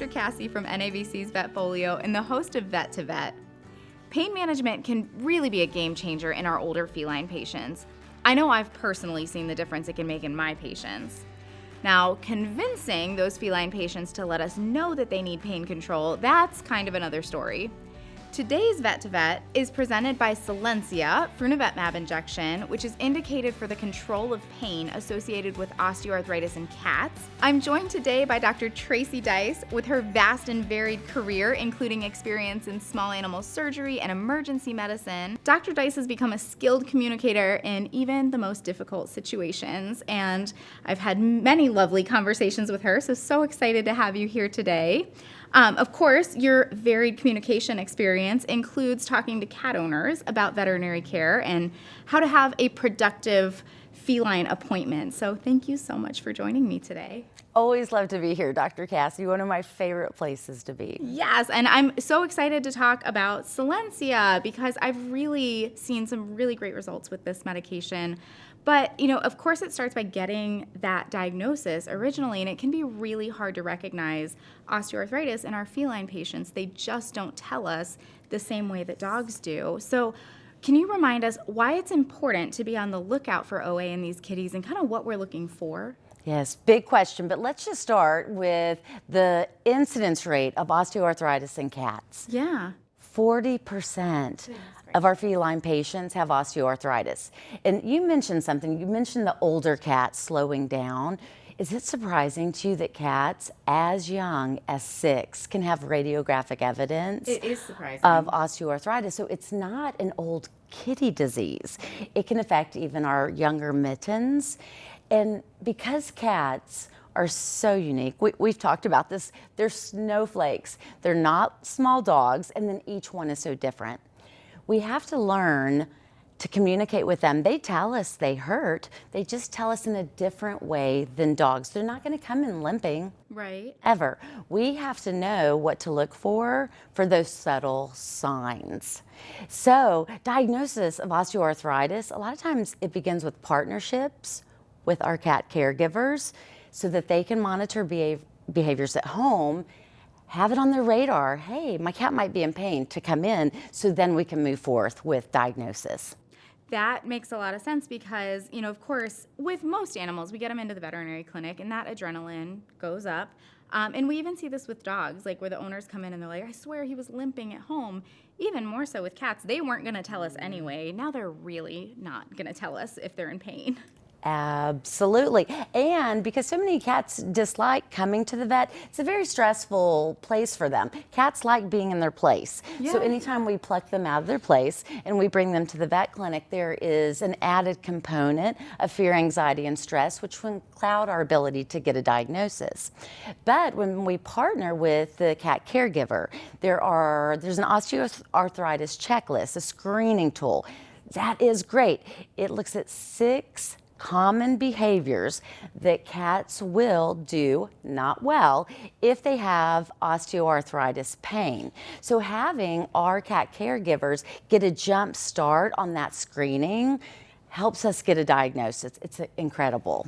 Dr. Cassie from NAVC's Vetfolio and the host of Vet2Vet. Pain management can really be a game changer in our older feline patients. I know I've personally seen the difference it can make in my patients. Now, convincing those feline patients to let us know that they need pain control, that's kind of another story. Today's Vet2Vet is presented by Solensia Frunevetmab injection, which is indicated for the control of pain associated with osteoarthritis in cats. I'm joined today by Dr. Tracy Dice with her vast and varied career, including experience in small animal surgery and emergency medicine. Dr. Dice has become a skilled communicator in even the most difficult situations, and I've had many lovely conversations with her, so excited to have you here today. Of course, your varied communication experience includes talking to cat owners about veterinary care and how to have a productive feline appointment. So thank you so much for joining me today. Always love to be here, Dr. Cassie, one of my favorite places to be. Yes, and I'm so excited to talk about Solensia because I've really seen some really great results with this medication. But, of course, it starts by getting that diagnosis originally, and it can be really hard to recognize osteoarthritis in our feline patients. They just don't tell us the same way that dogs do. So can you remind us why it's important to be on the lookout for OA in these kitties and kind of what we're looking for? Yes, big question, but let's just start with the incidence rate of osteoarthritis in cats. Yeah. 40% of our feline patients have osteoarthritis. And you mentioned something, you mentioned the older cats slowing down. Is it surprising to you that cats as young as 6 can have radiographic evidence It is surprising. of osteoarthritis? So it's not an old kitty disease. It can affect even our younger mittens. And because cats are so unique, we've talked about this, they're snowflakes. They're not small dogs, and then each one is so different. We have to learn to communicate with them. They tell us they hurt. They just tell us in a different way than dogs. They're not going to come in limping. Right. Ever. We have to know what to look for those subtle signs. So, diagnosis of osteoarthritis, a lot of times it begins with partnerships with our cat caregivers so that they can monitor behaviors at home, have it on their radar. Hey, my cat might be in pain, to come in, so then we can move forth with diagnosis. That makes a lot of sense because, of course, with most animals, we get them into the veterinary clinic and that adrenaline goes up. And we even see this with dogs, like where the owners come in and they're like, I swear he was limping at home. Even more so with cats. They weren't going to tell us anyway. Now they're really not going to tell us if they're in pain. Absolutely. And because so many cats dislike coming to the vet, it's a very stressful place for them. Cats like being in their place. Yeah. So anytime we pluck them out of their place and we bring them to the vet clinic, there is an added component of fear, anxiety, and stress, which can cloud our ability to get a diagnosis. But when we partner with the cat caregiver, there's an osteoarthritis checklist, a screening tool. That is great. It looks at 6 common behaviors that cats will do not well if they have osteoarthritis pain. So having our cat caregivers get a jump start on that screening helps us get a diagnosis. It's incredible.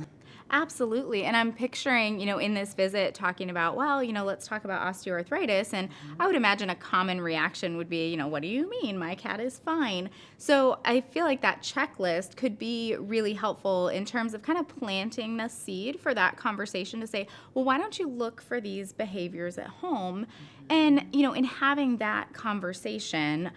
Absolutely. And I'm picturing, in this visit talking about, let's talk about osteoarthritis. And I would imagine a common reaction would be, what do you mean? My cat is fine. So I feel like that checklist could be really helpful in terms of kind of planting the seed for that conversation to say, well, why don't you look for these behaviors at home? And, in having that conversation,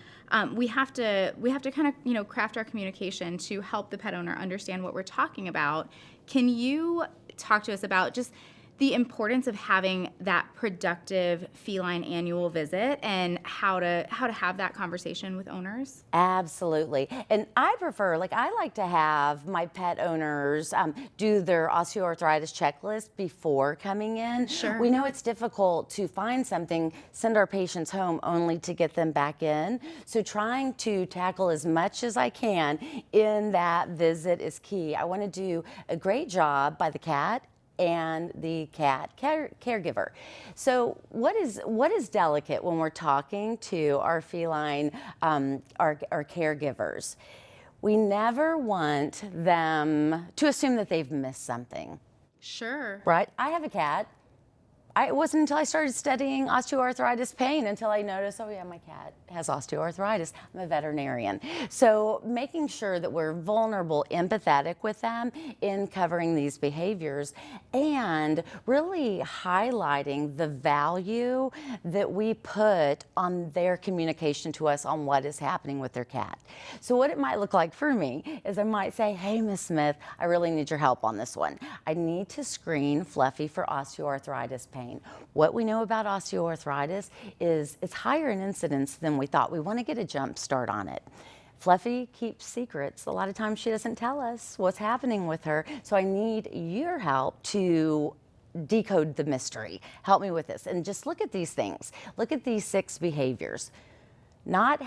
we have to kind of, craft our communication to help the pet owner understand what we're talking about. Can you talk to us about just the importance of having that productive feline annual visit and how to have that conversation with owners? Absolutely. And I like to have my pet owners do their osteoarthritis checklist before coming in. Sure. We know it's difficult to find something, send our patients home only to get them back in. So trying to tackle as much as I can in that visit is key. I want to do a great job by the cat and the cat caregiver. So what is delicate when we're talking to our feline, our caregivers? We never want them to assume that they've missed something. Sure. Right? I have a cat. it wasn't until I started studying osteoarthritis pain until I noticed, oh yeah, my cat has osteoarthritis. I'm a veterinarian. So making sure that we're vulnerable, empathetic with them in covering these behaviors, and really highlighting the value that we put on their communication to us on what is happening with their cat. So what it might look like for me is I might say, hey, Miss Smith, I really need your help on this one. I need to screen Fluffy for osteoarthritis pain. What we know about osteoarthritis is it's higher in incidence than we thought. We want to get a jump start on it. Fluffy keeps secrets. A lot of times she doesn't tell us what's happening with her. So I need your help to decode the mystery. Help me with this. And just look at these things. Look at these 6 behaviors. Not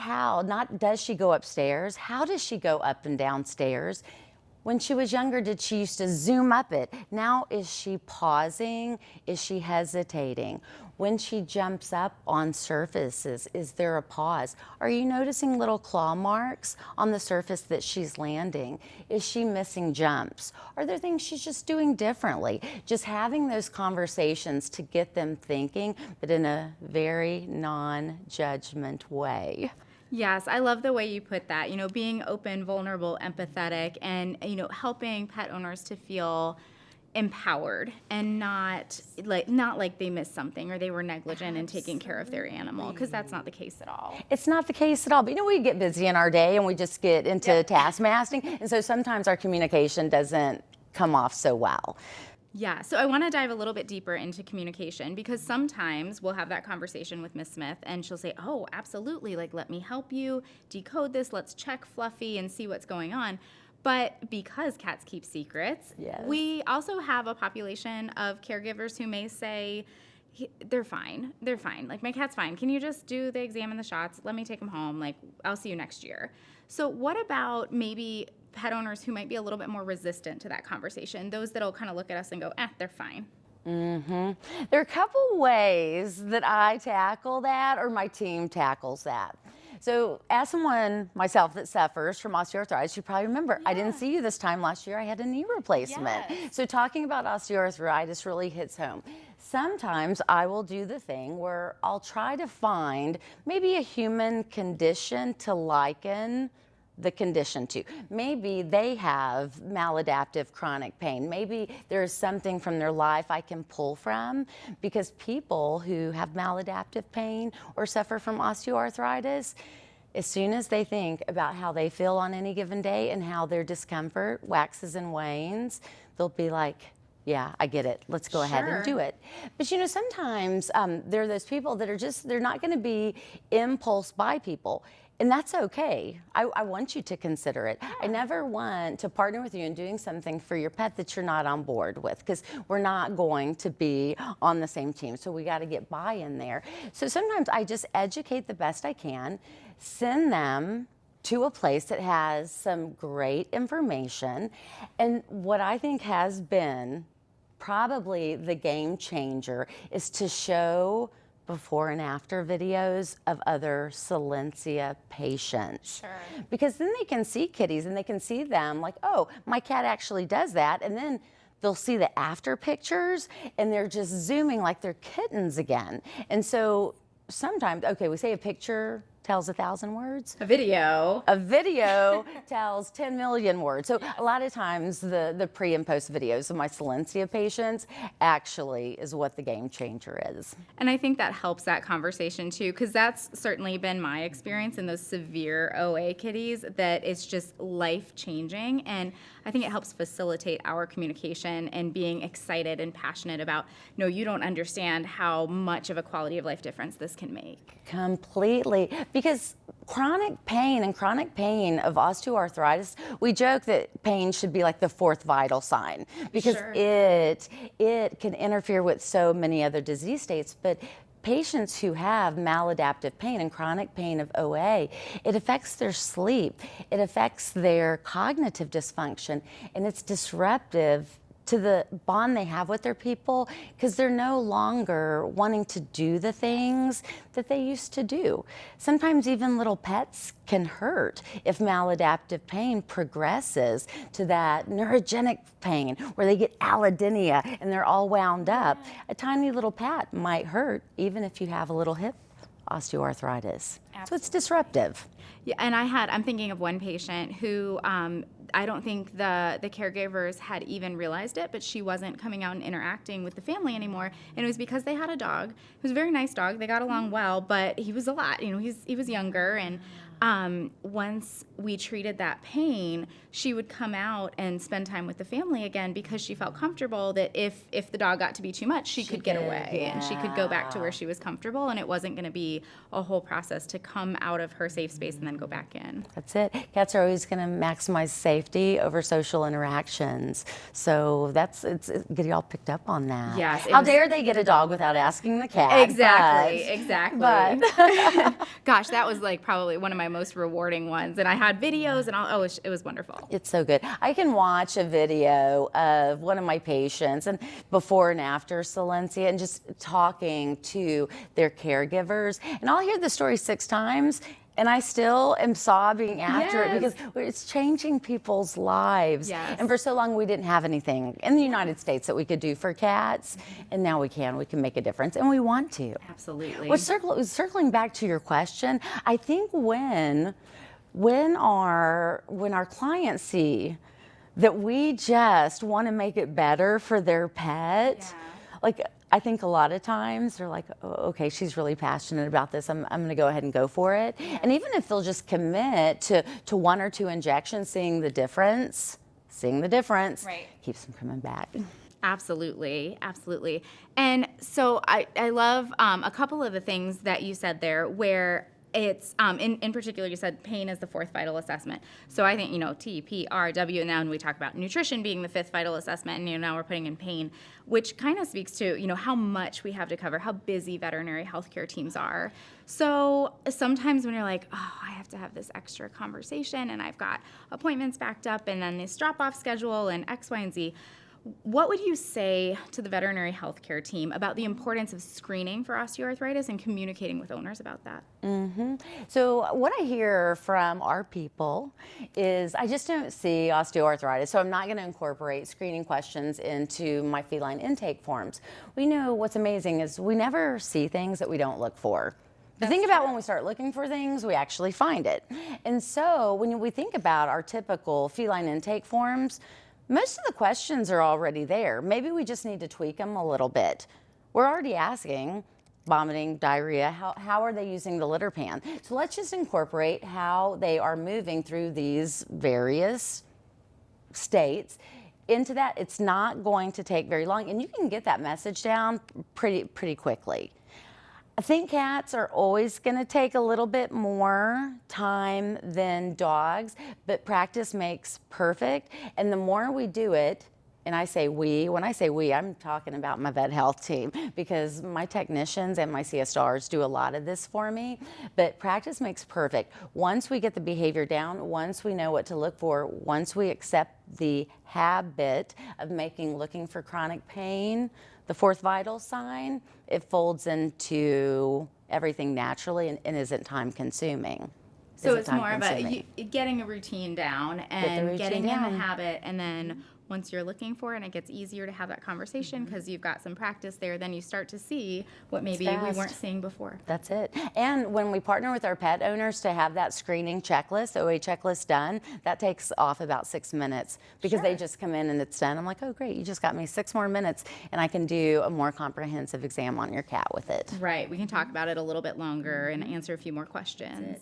does she go upstairs? How does she go up and down stairs? When she was younger, did she used to zoom up it? Now, is she pausing? Is she hesitating? When she jumps up on surfaces, is there a pause? Are you noticing little claw marks on the surface that she's landing? Is she missing jumps? Are there things she's just doing differently? Just having those conversations to get them thinking, but in a very non-judgment way. Yes, I love the way you put that, being open, vulnerable, empathetic, and, helping pet owners to feel empowered and not like they missed something or they were negligent in taking care of their animal, because that's not the case at all. It's not the case at all. But we get busy in our day and we just get into taskmasking. And so sometimes our communication doesn't come off so well. Yeah, so I want to dive a little bit deeper into communication, because sometimes we'll have that conversation with Miss Smith and she'll say, oh, absolutely, let me help you decode this. Let's check Fluffy and see what's going on. But because cats keep secrets, we also have a population of caregivers who may say, they're fine. My cat's fine. Can you just do the exam and the shots? Let me take him home. I'll see you next year. So what about maybe pet owners who might be a little bit more resistant to that conversation? Those that'll kind of look at us and go, they're fine. There are a couple ways that I tackle that, or my team tackles that. So as someone myself that suffers from osteoarthritis, you probably remember, I didn't see you this time last year. I had a knee replacement. So talking about osteoarthritis really hits home. Sometimes I will do the thing where I'll try to find maybe a human condition to liken the condition to. Maybe they have maladaptive chronic pain. Maybe there's something from their life I can pull from, because people who have maladaptive pain or suffer from osteoarthritis, as soon as they think about how they feel on any given day and how their discomfort waxes and wanes, they'll be like, yeah, I get it. Let's go ahead and do it. But sometimes there are those people that are they're not going to be impulse buy people. And that's okay. I want you to consider it. I never want to partner with you in doing something for your pet that you're not on board with, because we're not going to be on the same team. So we got to get buy-in there. So sometimes I just educate the best I can, send them to a place that has some great information. And what I think has been probably the game changer is to show before and after videos of other Silencia patients. Sure. Because then they can see kitties and they can see them like, oh, my cat actually does that. And then they'll see the after pictures and they're just zooming like they're kittens again. And so sometimes, okay, we say a picture tells 1,000 words. A video tells 10 million words. So a lot of times the pre and post videos of my Silencia patients actually is what the game changer is. And I think that helps that conversation too, because that's certainly been my experience in those severe OA kitties, that it's just life changing. And I think it helps facilitate our communication and being excited and passionate about, no, you don't understand how much of a quality of life difference this can make. Completely. Because chronic pain of osteoarthritis, we joke that pain should be like the 4th vital sign, because it can interfere with so many other disease states. But patients who have maladaptive pain and chronic pain of OA, it affects their sleep, it affects their cognitive dysfunction, and it's disruptive to the bond they have with their people, because they're no longer wanting to do the things that they used to do. Sometimes even little pets can hurt if maladaptive pain progresses to that neurogenic pain where they get allodynia and they're all wound up. A tiny little pat might hurt even if you have a little hip osteoarthritis. Absolutely. So it's disruptive. Yeah, and I'm thinking of one patient who I don't think the caregivers had even realized it, but she wasn't coming out and interacting with the family anymore, and it was because they had a dog. It was a very nice dog. They got along well, but he was a lot. You know, he was younger, and once we treated that pain, she would come out and spend time with the family again because she felt comfortable that if the dog got to be too much, she could get away and she could go back to where she was comfortable, and it wasn't going to be a whole process to come out of her safe space and then go back in. That's it. Cats are always going to maximize safety over social interactions. So it's get y'all picked up on that. Yes. How dare they get a dog without asking the cat? Exactly. But gosh, that was like probably one of my most rewarding ones, and I had videos and all. It was wonderful. It's so good. I can watch a video of one of my patients and before and after Silencia and just talking to their caregivers, and I'll hear the story 6 times and I still am sobbing after it because it's changing people's lives. Yes. And for so long we didn't have anything in the United States that we could do for cats, and now we can make a difference, and we want to. Absolutely. Well, circling back to your question, I think when our clients see that we just want to make it better for their pet, like I think a lot of times they're like, oh, okay, she's really passionate about this. I'm going to go ahead and go for it. And even if they'll just commit to 1 or 2 injections, seeing the difference keeps them coming back. Absolutely. And so I love a couple of the things that you said there where it's, in particular, you said pain is the 4th vital assessment. So I think, T, P, R, W, and then we talk about nutrition being the 5th vital assessment, and now we're putting in pain, which kind of speaks to, how much we have to cover, how busy veterinary healthcare teams are. So sometimes when you're like, oh, I have to have this extra conversation, and I've got appointments backed up, and then this drop-off schedule, and X, Y, and Z, what would you say to the veterinary healthcare team about the importance of screening for osteoarthritis and communicating with owners about that? So what I hear from our people is I just don't see osteoarthritis, so I'm not going to incorporate screening questions into my feline intake forms. We know what's amazing is we never see things that we don't look for. The thing about when we start looking for things, we actually find it. And so when we think about our typical feline intake forms, most of the questions are already there. Maybe we just need to tweak them a little bit. We're already asking vomiting, diarrhea, how are they using the litter pan? So let's just incorporate how they are moving through these various states into that. It's not going to take very long, and you can get that message down pretty quickly. I think cats are always going to take a little bit more time than dogs, but practice makes perfect. And the more we do it, and when I say we, I'm talking about my vet health team, because my technicians and my CSRs do a lot of this for me, but practice makes perfect. Once we get the behavior down, once we know what to look for, once we accept the habit of looking for chronic pain the 4th vital sign, it folds into everything naturally and isn't time consuming. So it's more of getting a routine down and getting in the habit, and then once you're looking for it and it gets easier to have that conversation because you've got some practice there, then you start to see what maybe we weren't seeing before. That's it. And when we partner with our pet owners to have that screening checklist, the OA checklist done, that takes off about 6 minutes because they just come in and it's done. I'm like, oh, great, you just got me 6 more minutes and I can do a more comprehensive exam on your cat with it. Right. We can talk about it a little bit longer and answer a few more questions.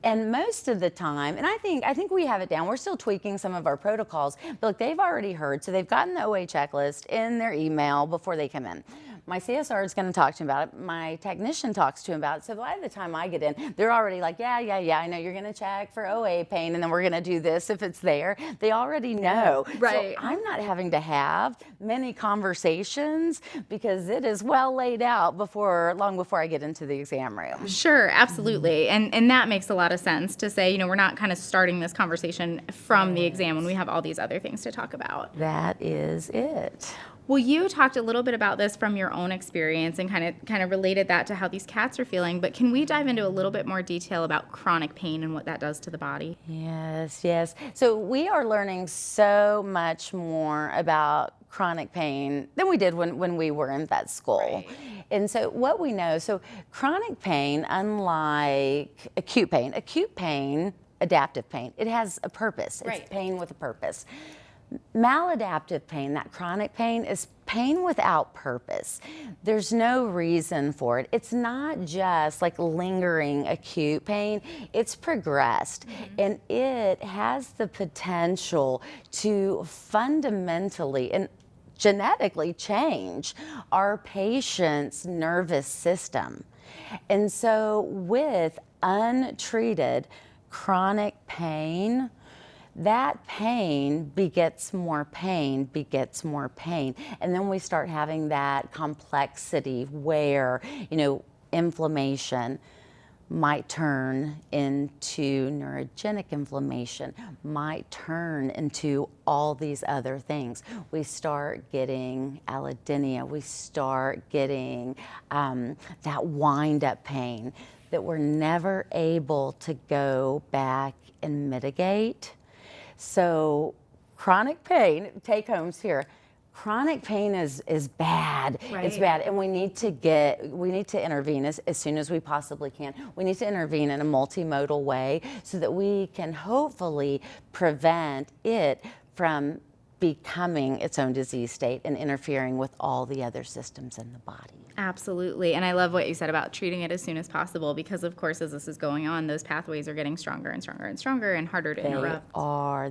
And most of the time, and I think we have it down, we're still tweaking some of our protocols, but look, they've already heard, so they've gotten the OA checklist in their email before they come in. My CSR is going to talk to him about it. My technician talks to him about it. So by the time I get in, they're already like, yeah, I know you're going to check for OA pain, and then we're going to do this if it's there. They already know. Right. So I'm not having to have many conversations because it is well laid out long before I get into the exam room. Sure, absolutely. And that makes a lot of sense to say, we're not kind of starting this conversation from the exam when we have all these other things to talk about. That is it. Well, you talked a little bit about this from your own experience and kind of related that to how these cats are feeling, but can we dive into a little bit more detail about chronic pain and what that does to the body? Yes. So we are learning so much more about chronic pain than we did when we were in vet school. Right. And so what we know, so chronic pain, unlike acute pain, adaptive pain, it has a purpose. Right. It's pain with a purpose. Maladaptive pain, that chronic pain, is pain without purpose. There's no reason for it. It's not just like lingering acute pain, it's progressed. And it has the potential to fundamentally and genetically change our patient's nervous system. And so with untreated chronic pain, that pain begets more pain, and then we start having that complexity where, inflammation might turn into neurogenic inflammation, might turn into all these other things. We start getting allodynia, we start getting that wind-up pain that we're never able to go back and mitigate. So chronic pain, take homes here. Chronic pain is bad. Right. It's bad, and we need to intervene as soon as we possibly can. We need to intervene in a multimodal way so that we can hopefully prevent it from becoming its own disease state and interfering with all the other systems in the body. Absolutely. And I love what you said about treating it as soon as possible because, of course, as this is going on, those pathways are getting stronger and stronger and stronger and harder to interrupt.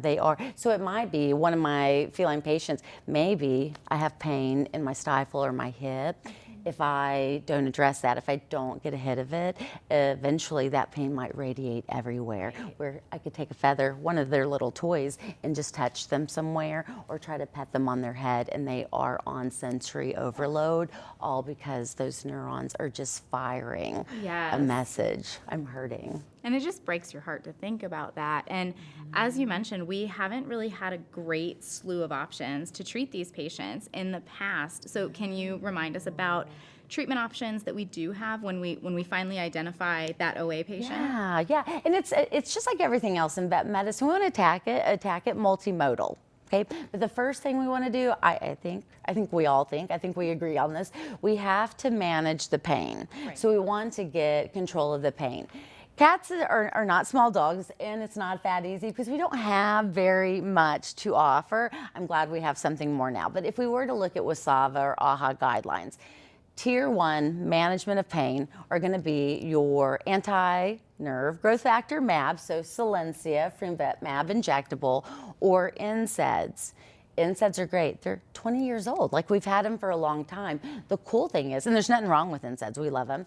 They are. So it might be one of my feline patients, maybe I have pain in my stifle or my hip. If I don't address that, if I don't get ahead of it, eventually that pain might radiate everywhere. Where I could take a feather, one of their little toys, and just touch them somewhere or try to pet them on their head, and they are on sensory overload, all because those neurons are just firing a message. I'm hurting. And it just breaks your heart to think about that. And as you mentioned, we haven't really had a great slew of options to treat these patients in the past. So can you remind us about treatment options that we do have when we finally identify that OA patient? Yeah. And it's just like everything else in vet medicine. We want to attack it multimodal. Okay, but the first thing we want to do, I think we all think, I think we agree on this, we have to manage the pain. Right. So we want to get control of the pain. Cats are not small dogs, and it's not that easy because we don't have very much to offer. I'm glad we have something more now. But if we were to look at WSAVA or AHA guidelines, Tier 1 management of pain are going to be your anti-nerve growth factor MAB, so Silencia, Frinvet MAB injectable, or NSAIDs. NSAIDs are great. They're 20 years old. Like, we've had them for a long time. The cool thing is, and there's nothing wrong with NSAIDs, we love them.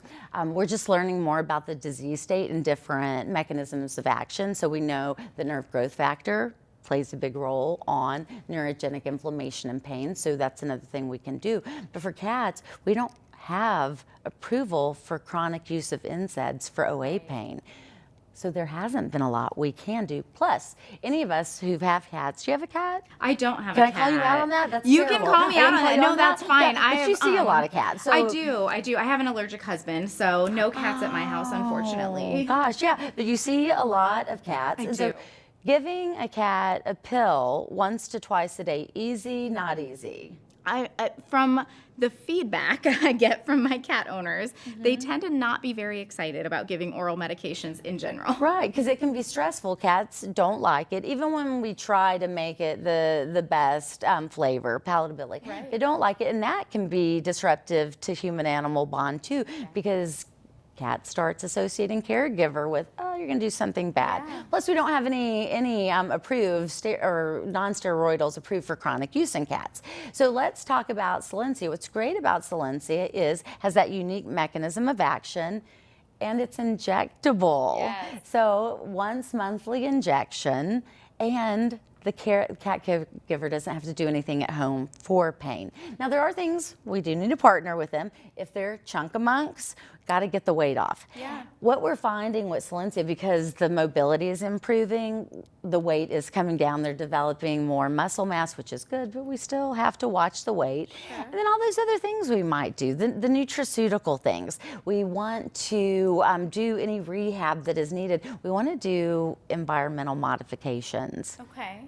We're just learning more about the disease state and different mechanisms of action. So we know the nerve growth factor plays a big role on neurogenic inflammation and pain. So that's another thing we can do. But for cats, we don't have approval for chronic use of NSAIDs for OA pain. So there hasn't been a lot we can do. Plus, any of us who have cats, do you have a cat? I don't have a cat. Can I call you out on that? That's you terrible. can call me out on that. No, that's fine. Yeah, but you see a lot of cats. So. I do. I have an allergic husband, so no cats at my house, unfortunately. Gosh, yeah. But you see a lot of cats. I do. So giving a cat a pill once to twice a day, easy, not easy? From the feedback I get from my cat owners, they tend to not be very excited about giving oral medications in general. Right, because it can be stressful. Cats don't like it, even when we try to make it the best flavor, palatability. Right. They don't like it, and that can be disruptive to human-animal bond too, because cat starts associating caregiver with, oh, you're going to do something bad. Yeah. Plus, we don't have any approved or non-steroidals approved for chronic use in cats. So let's talk about Solensia. What's great about Solensia has that unique mechanism of action, and it's injectable. Yes. So once monthly injection, and the cat caregiver doesn't have to do anything at home for pain. Now, there are things we do need to partner with them. If they're chunkamunks, got to get the weight off. Yeah. What we're finding with Solensia, because the mobility is improving, the weight is coming down. They're developing more muscle mass, which is good, but we still have to watch the weight. Sure. And then all those other things we might do, the nutraceutical things. We want to do any rehab that is needed. We want to do environmental modifications. Okay.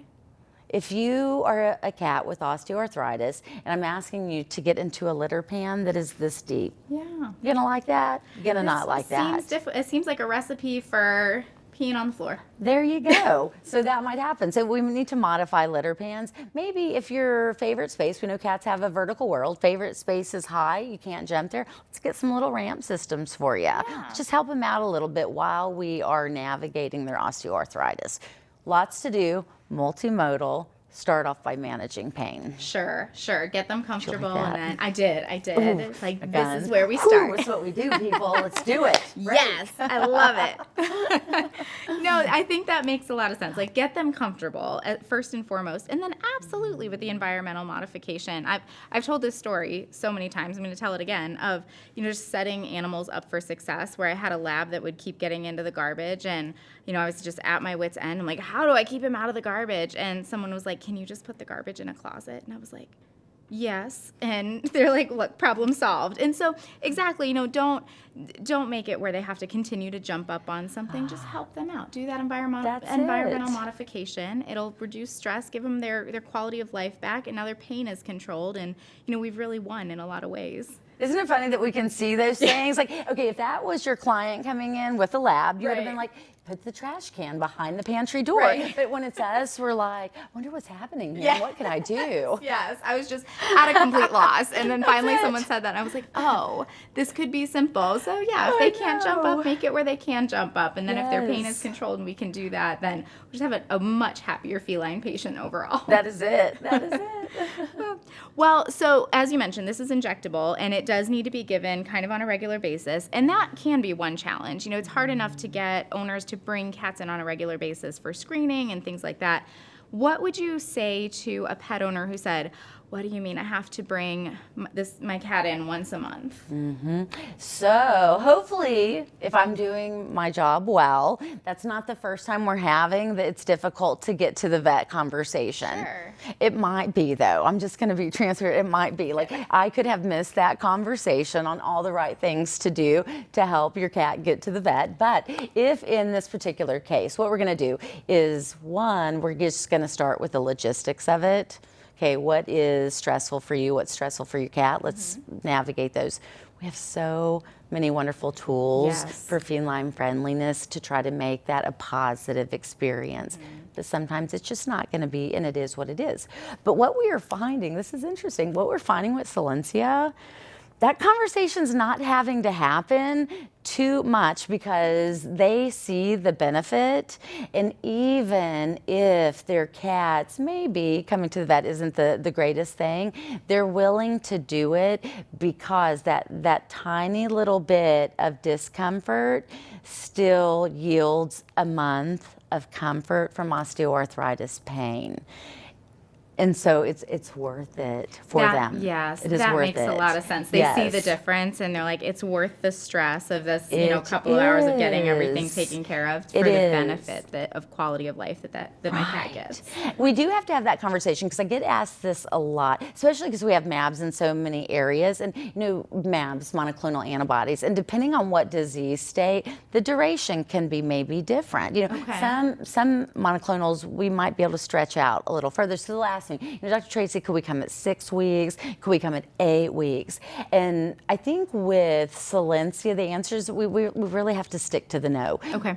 If you are a cat with osteoarthritis, and I'm asking you to get into a litter pan that is this deep, Yeah. you're gonna like that? You're gonna not like that. It seems like a recipe for peeing on the floor. There you go. So that might happen. So we need to modify litter pans. Maybe if your favorite space, we know cats have a vertical world, favorite space is high, you can't jump there, let's get some little ramp systems for you. Yeah. Just help them out a little bit while we are navigating their osteoarthritis. Lots to do, multimodal. Start off by managing pain. Sure. Get them comfortable, that? and then I did. Ooh, It's like, again. this is where we start. That's what we do, people. Let's do it. Yes, I love it. No, I think that makes a lot of sense. Like, get them comfortable first and foremost, and then absolutely with the environmental modification. I've told this story so many times. I'm going to tell it again of just setting animals up for success. Where I had a lab that would keep getting into the garbage, and I was just at my wit's end. I'm like, how do I keep him out of the garbage? And someone was like, can you just put the garbage in a closet? And I was like, yes. And they're like, look, problem solved. And so exactly, don't make it where they have to continue to jump up on something. Just help them out. Do that environmental modification. It'll reduce stress, give them their quality of life back, and now their pain is controlled. And we've really won in a lot of ways. Isn't it funny that we can see those things? Like, okay, if that was your client coming in with a lab, you would have been like, put the trash can behind the pantry door. Right. But when it's us, we're like, I wonder what's happening here. Yeah. What can I do? Yes, I was just at a complete loss. And then finally someone said that, and I was like, oh, this could be simple. So yeah, if they can't jump up, make it where they can jump up. And then if their pain is controlled and we can do that, then we just have a much happier feline patient overall. That is it. That is it. Well, so as you mentioned, this is injectable, and it does need to be given kind of on a regular basis. And that can be one challenge. It's hard enough to get owners to bring cats in on a regular basis for screening and things like that. What would you say to a pet owner who said, what do you mean I have to bring my cat in once a month? Mm-hmm. So hopefully, if I'm doing my job well, that's not the first time we're having that it's difficult to get to the vet conversation. Sure. It might be, though. I'm just going to be transparent. It might be. Like, I could have missed that conversation on all the right things to do to help your cat get to the vet. But if in this particular case, what we're going to do is, one, we're just going to start with the logistics of it. Okay, what is stressful for you? What's stressful for your cat? Let's navigate those. We have so many wonderful tools for feline friendliness to try to make that a positive experience. But sometimes it's just not going to be, and it is what it is. But what we are finding, this is interesting, what we're finding with Solensia, that conversation's not having to happen too much because they see the benefit. And even if their cats, maybe coming to the vet isn't the greatest thing, they're willing to do it because that tiny little bit of discomfort still yields a month of comfort from osteoarthritis pain. And so it's worth it for them. Yes, it is that worth makes it. a lot of sense. They see the difference, and they're like, it's worth the stress of this, couple of hours of getting everything taken care of for the benefit of quality of life that my cat gets. We do have to have that conversation because I get asked this a lot, especially because we have MABs in so many areas, and MABs, monoclonal antibodies, and depending on what disease state, the duration can be maybe different. Some monoclonals we might be able to stretch out a little further. So the last thing, Dr. Tracy, could we come at 6 weeks? Could we come at 8 weeks? And I think with Solensia, the answer is we really have to stick to the no. Okay.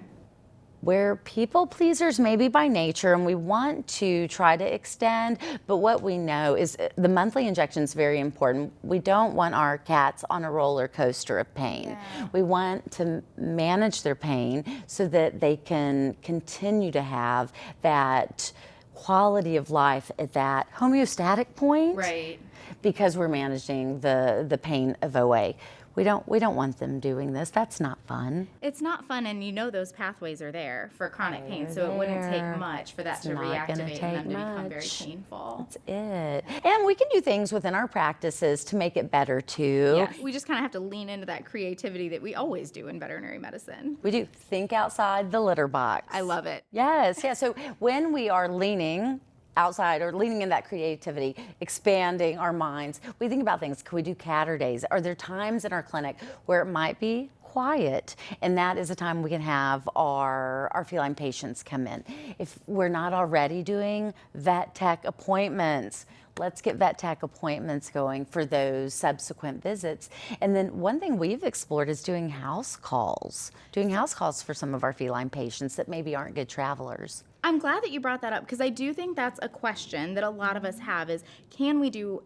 We're people pleasers maybe by nature, and we want to try to extend, but what we know is the monthly injection is very important. We don't want our cats on a roller coaster of pain. Yeah. We want to manage their pain so that they can continue to have that quality of life at that homeostatic point. Right. Because we're managing the pain of OA. We don't want them doing this. That's not fun. It's not fun, and you know those pathways are there for chronic pain, so it wouldn't take much for that to reactivate and them to become very painful. That's it. And we can do things within our practices to make it better too. Yeah, we just kind of have to lean into that creativity that we always do in veterinary medicine. We do. Think outside the litter box. I love it. Yes, yeah. So when we are leaning outside or leaning in that creativity, expanding our minds, we think about things. Can we do catter days? Are there times in our clinic where it might be quiet, and that is a time we can have our feline patients come in? If we're not already doing vet tech appointments, let's get vet tech appointments going for those subsequent visits. And then one thing we've explored is doing house calls for some of our feline patients that maybe aren't good travelers. I'm glad that you brought that up, because I do think that's a question that a lot of us have is, can we do,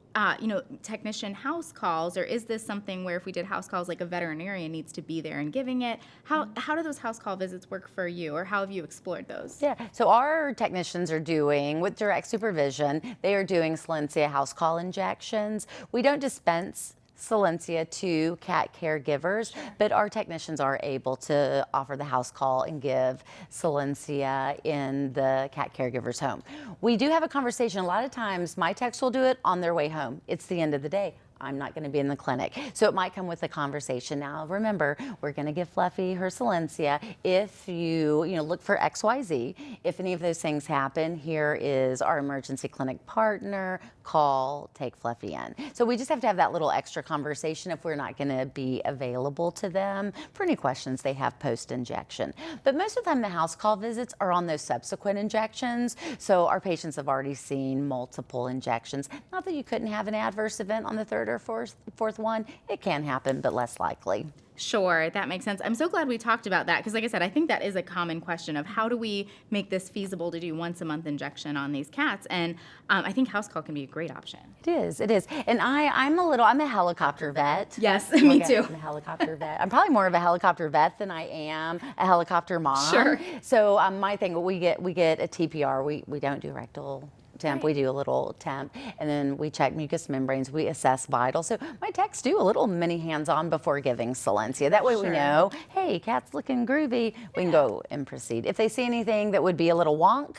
technician house calls, or is this something where if we did house calls, like a veterinarian needs to be there and giving it? How do those house call visits work for you, or how have you explored those? Yeah, so our technicians are doing, with direct supervision, they are doing Solensia house call injections. We don't dispense Solensia to cat caregivers, but our technicians are able to offer the house call and give Solensia in the cat caregiver's home. We do have a conversation. A lot of times my techs will do it on their way home. It's the end of the day. I'm not going to be in the clinic. So it might come with a conversation. Now, remember, we're going to give Fluffy her Solensia. If you look for XYZ, if any of those things happen, here is our emergency clinic partner. Call, take Fluffy in. So we just have to have that little extra conversation if we're not going to be available to them for any questions they have post-injection. But most of the time, the house call visits are on those subsequent injections. So our patients have already seen multiple injections. Not that you couldn't have an adverse event on the third or fourth one. It can happen, but less likely. Sure, that makes sense. I'm so glad we talked about that, because like I said, I think that is a common question of how do we make this feasible to do once a month injection on these cats, and I think house call can be a great option. It is. And I'm a helicopter vet. Yes, me too. I'm a helicopter vet. I'm probably more of a helicopter vet than I am a helicopter mom. Sure. So my thing, we get a TPR. We don't do rectal temp. We do a little temp, and then we check mucous membranes. We assess vitals. So my techs do a little mini hands-on before giving Solensia. That way we know, hey, cat's looking groovy. We can go and proceed. If they see anything that would be a little wonk,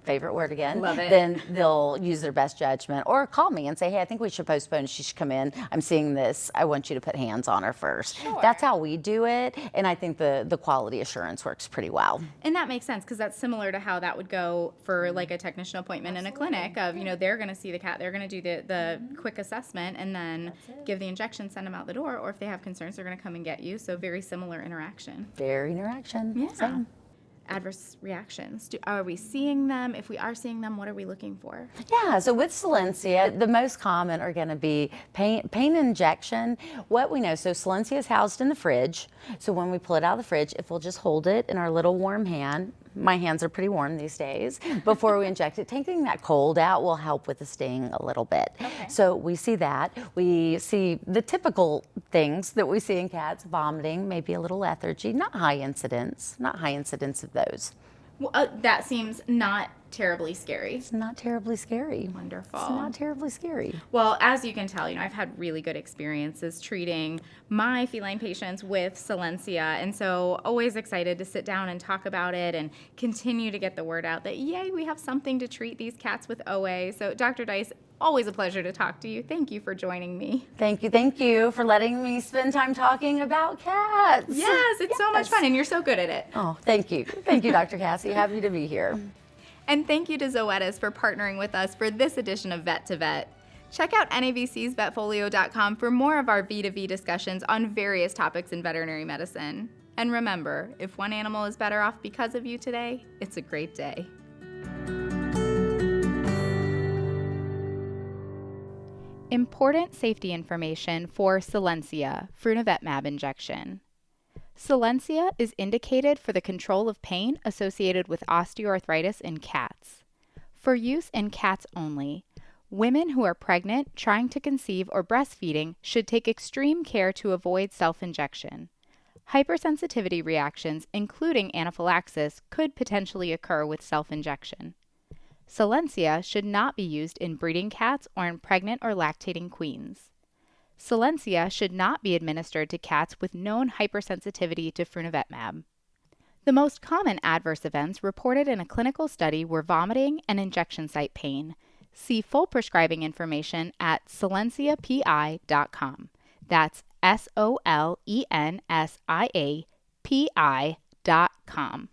favorite word again, love it, then they'll use their best judgment or call me and say, hey, I think we should postpone. She should come in. I'm seeing this. I want you to put hands on her first. Sure. That's how we do it, and I think the quality assurance works pretty well. And that makes sense, because that's similar to how that would go for like a technician appointment in a clinic of, they're going to see the cat, they're going to do the quick assessment and then give the injection, send them out the door, or if they have concerns, they're going to come and get you. So very similar interaction. Very interaction. Yeah. Same. Adverse reactions. Are we seeing them? If we are seeing them, what are we looking for? Yeah, so with Solensia, the most common are going to be pain injection. What we know, so Solensia is housed in the fridge. So when we pull it out of the fridge, if we'll just hold it in our little warm hand, my hands are pretty warm these days, before we inject it, taking that cold out will help with the sting a little bit. Okay. So we see that. We see the typical things that we see in cats: vomiting, maybe a little lethargy, not high incidence of those. Well, that seems not terribly scary. It's not terribly scary. Wonderful. It's not terribly scary. Well, as you can tell, I've had really good experiences treating my feline patients with Solensia, and so always excited to sit down and talk about it and continue to get the word out that, yay, we have something to treat these cats with OA. So, Dr. Dice, always a pleasure to talk to you. Thank you for joining me. Thank you for letting me spend time talking about cats. Yes, it's so much fun, and you're so good at it. Oh, thank you. Thank you, Dr. Cassie. Happy to be here. And thank you to Zoetis for partnering with us for this edition of Vet2Vet. Check out NAVC's vetfolio.com for more of our V2V discussions on various topics in veterinary medicine. And remember, if one animal is better off because of you today, it's a great day. Important safety information for Solensia, Frunavetmab injection. Solensia is indicated for the control of pain associated with osteoarthritis in cats. For use in cats only, women who are pregnant, trying to conceive, or breastfeeding should take extreme care to avoid self-injection. Hypersensitivity reactions, including anaphylaxis, could potentially occur with self-injection. Solensia should not be used in breeding cats or in pregnant or lactating queens. Solensia should not be administered to cats with known hypersensitivity to frunevetmab. The most common adverse events reported in a clinical study were vomiting and injection site pain. See full prescribing information at solensiapi.com. That's SOLENSIAPI.com.